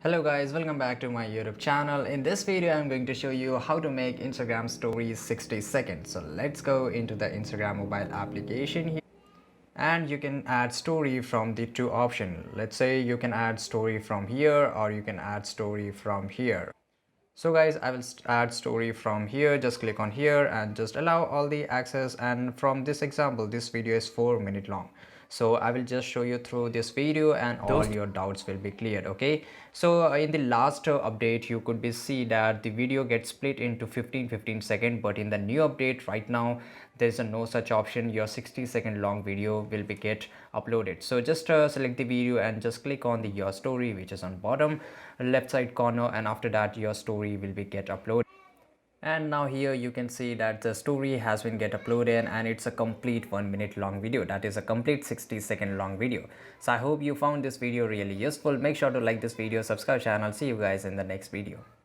Hello guys, welcome back to my YouTube channel. In this video I'm going to show you how to make Instagram stories 60 seconds. So let's go into the Instagram mobile application here, and you can add story from the two options. Let's say you can add story from here or you can add story from here. So guys, I will add story from here. Just click on here and just allow all the access, and from this example this video is 4 minutes long, so I will just show you through this video and all your doubts will be cleared. Okay, so in the last update you could be see that the video gets split into 15 seconds, but in the new update right now there's no such option. Your 60-second long video will be get uploaded. So just select the video and just click on the your story, which is on bottom left side corner, and after that your story will be get uploaded. And now here you can see that the story has been get uploaded, and it's a complete 1 minute long video. That is a complete 60-second long video. So I hope you found this video really useful. Make sure to like this video, subscribe channel. See you guys in the next video.